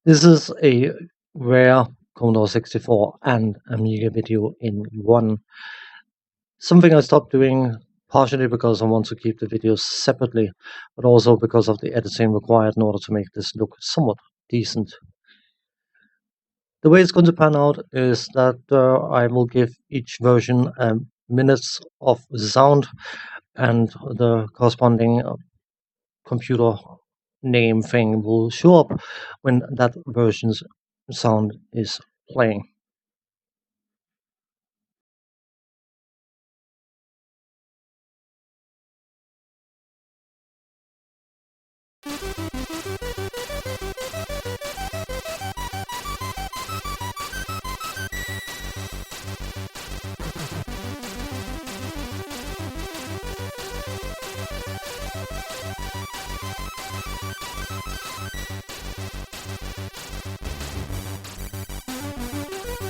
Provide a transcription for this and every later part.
This is a rare Commodore 64 and Amiga video in one. Something I stopped doing partially because I want to keep the videos separately, but also because of the editing required in order to make this look somewhat decent. The way it's going to pan out is that I will give each version minutes of sound, and the corresponding computer name thing will show up when that version's sound is playing.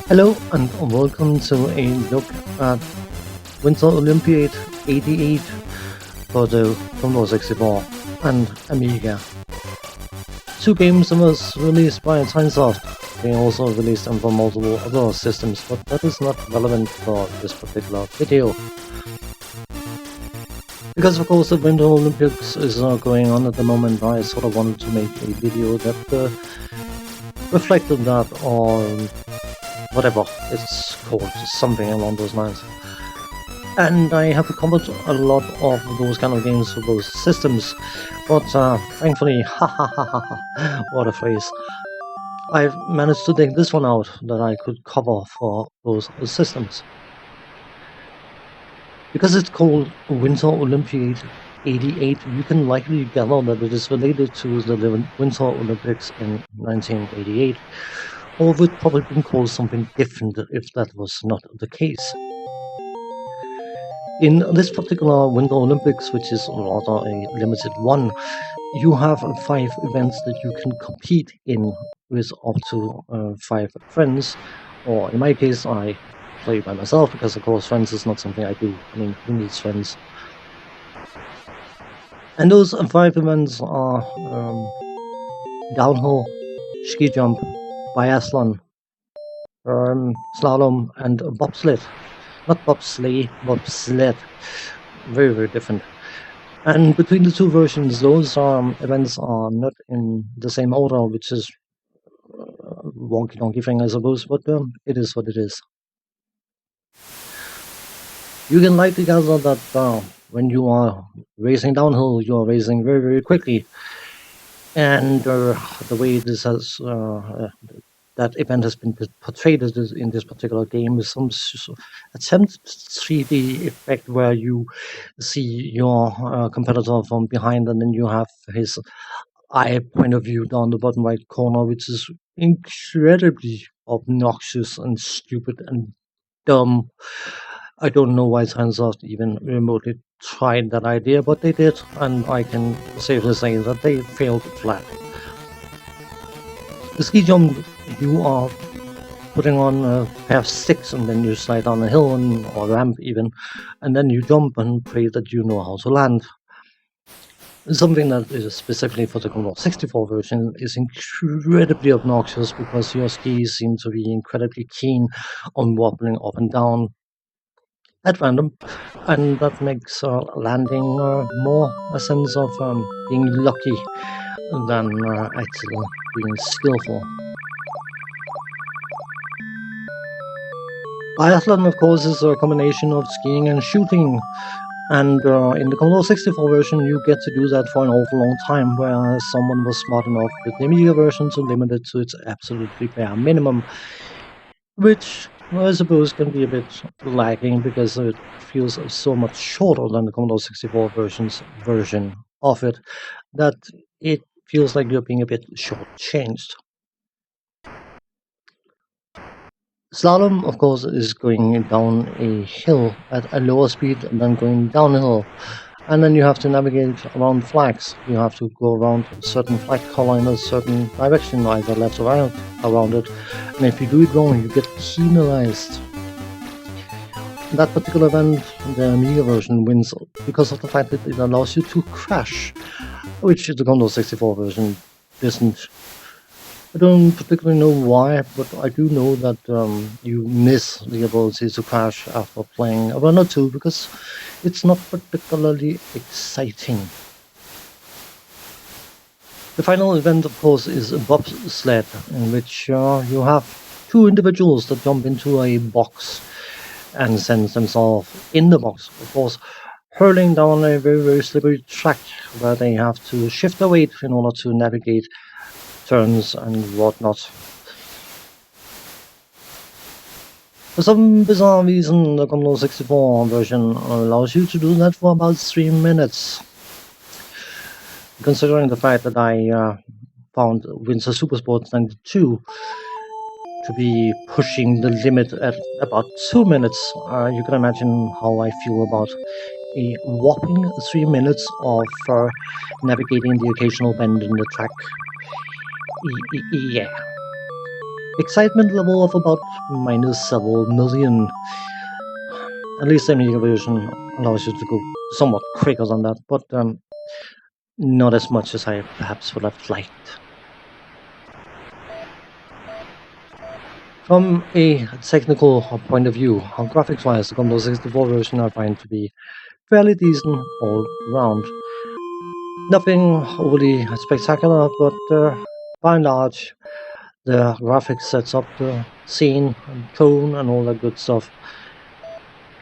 Hello and welcome to a look at Winter Olympiad 88 for the Commodore 64 and Amiga. Two games that was released by Tynesoft. They also released them for multiple other systems, but that is not relevant for this particular video. Because of course the Winter Olympics is going on at the moment, I sort of wanted to make a video that reflected that, or whatever it's called, something along those lines. And I have covered a lot of those kind of games for those systems, but thankfully, what a phrase, I've managed to dig this one out that I could cover for those systems. Because it's called Winter Olympiad 88, you can likely gather that it is related to the Winter Olympics in 1988, or would probably been called something different if that was not the case. In this particular Winter Olympics, which is rather a limited one, you have 5 events that you can compete in with up to 5 friends, or in my case I play by myself because of course friends is not something I do. I mean, who needs friends? And those 5 events are downhill, ski jump, biathlon, slalom, and bobsled. Not bobsleigh, bobsled. Very, very different. And between the two versions, those events are not in the same order, which is a wonky donkey thing, I suppose, but it is what it is. You can likely gather that when you are racing downhill, you are racing very, very quickly. And the way this has that event has been portrayed in this particular game is some attempted 3D effect where you see your competitor from behind, and then you have his eye point of view down the bottom right corner, which is incredibly obnoxious and stupid and dumb. I don't know why Tynesoft even remotely tried that idea, but they did, and I can safely say that they failed flat. The ski jump, you are putting on a pair of sticks and then you slide down a hill or ramp even, and then you jump and pray that you know how to land. Something that is specifically for the Commodore 64 version is incredibly obnoxious because your skis seem to be incredibly keen on wobbling up and down at random, and that makes landing more a sense of being lucky than actually being skillful. Biathlon, of course, is a combination of skiing and shooting, and in the Commodore 64 version you get to do that for an awful long time, whereas someone was smart enough with the Amiga version to limit it to its absolutely bare minimum, which I suppose can be a bit lacking because it feels so much shorter than the Commodore 64 version of it, that it feels like you're being a bit shortchanged. Slalom, of course, is going down a hill at a lower speed than going downhill. And then you have to navigate around flags. You have to go around a certain flag color in a certain direction, either left or right around it. And if you do it wrong, you get penalized. That particular event, the Amiga version, wins because of the fact that it allows you to crash, which the Commodore 64 version doesn't. I don't particularly know why, but I do know that you miss the ability to crash after playing a run or two because it's not particularly exciting. The final event, of course, is a bobsled, in which you have two individuals that jump into a box and send themselves in the box, of course, hurling down a very, very slippery track where they have to shift their weight in order to navigate turns and whatnot. For some bizarre reason, the Commodore 64 version allows you to do that for about 3 minutes. Considering the fact that I found Winter Supersport 92 to be pushing the limit at about 2 minutes, you can imagine how I feel about a whopping 3 minutes of navigating the occasional bend in the track. Yeah. Excitement level of about minus several million. At least the Amiga version allows you to go somewhat quicker than that, but not as much as I perhaps would have liked. From a technical point of view, graphics-wise, the Commodore 64 version I find to be fairly decent all round. Nothing overly spectacular, but by and large, the graphics sets up the scene and tone and all that good stuff.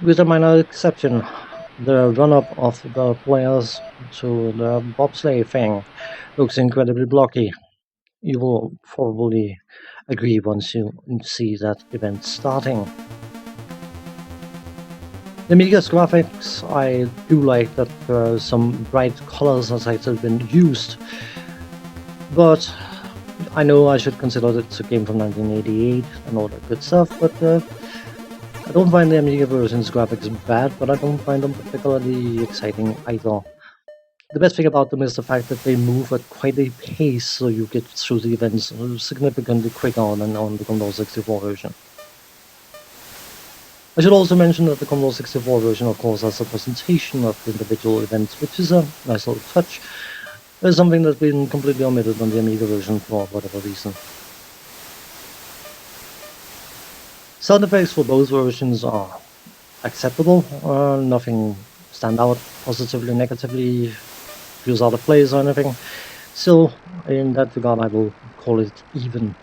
With a minor exception, the run-up of the players to the bobsleigh thing looks incredibly blocky. You will probably agree once you see that event starting. The Amiga's graphics, I do like that some bright colors has actually been used, but I know I should consider that it's a game from 1988 and all that good stuff, but I don't find the Amiga version's graphics bad, but I don't find them particularly exciting either. The best thing about them is the fact that they move at quite a pace, so you get through the events significantly quicker than on the Commodore 64 version. I should also mention that the Commodore 64 version, of course, has a presentation of individual events, which is a nice little touch. There's something that's been completely omitted on the Amiga version for whatever reason. Sound effects for both versions are acceptable. Nothing stand out positively, negatively, feels out of place or anything. So, in that regard, I will call it even.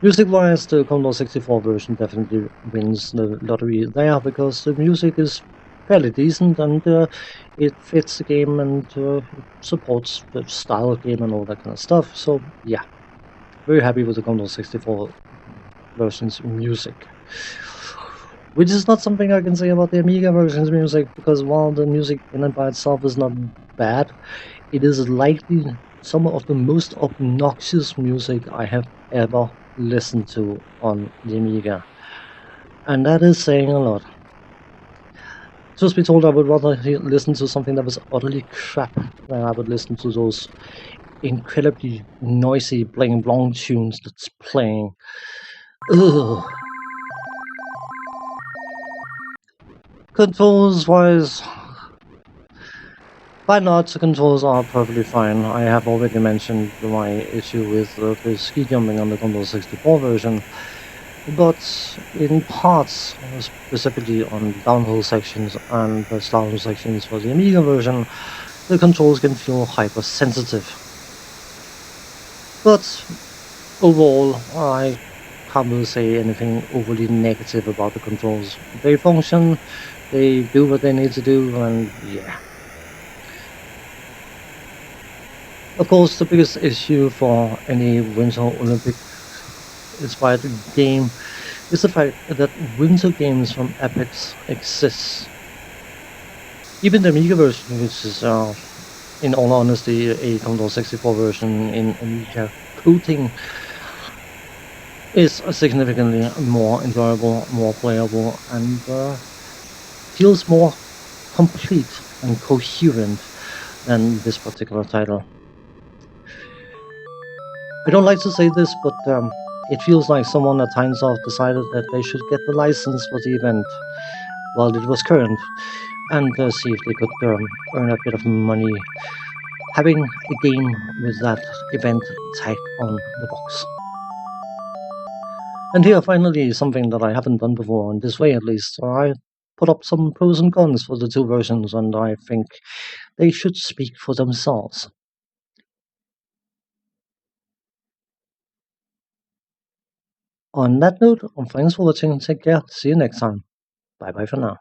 Music-wise, the Commodore 64 version definitely wins the lottery there, because the music is fairly decent and it fits the game and it supports the style of game and all that kind of stuff. So, yeah, very happy with the Commodore 64 version's music. Which is not something I can say about the Amiga version's music, because while the music in and by itself is not bad, it is likely some of the most obnoxious music I have ever listened to on the Amiga. And that is saying a lot. Truth be told, I would rather listen to something that was utterly crap than I would listen to those incredibly noisy Bling Blong tunes that's playing. Ugh. Controls-wise, by and large, the controls are perfectly fine. I have already mentioned my issue with the ski jumping on the Commodore 64 version, but in parts, specifically on downhill sections and the slalom sections for the Amiga version, the controls can feel hypersensitive. But overall, I can't really say anything overly negative about the controls. They function, they do what they need to do, and yeah. Of course, the biggest issue for any Winter Olympic inspired game is the fact that winter games from Epics exist. Even the Amiga version, which is, in all honesty, a Commodore 64 version in Amiga coating, is significantly more enjoyable, more playable, and feels more complete and coherent than this particular title. I don't like to say this, but it feels like someone at Tynesoft decided that they should get the license for the event while it was current, and see if they could earn a bit of money having a game with that event tagged on the box. And here, finally, something that I haven't done before, in this way at least. So I put up some pros and cons for the two versions, and I think they should speak for themselves. On that note, thanks for watching. Take care. See you next time. Bye bye for now.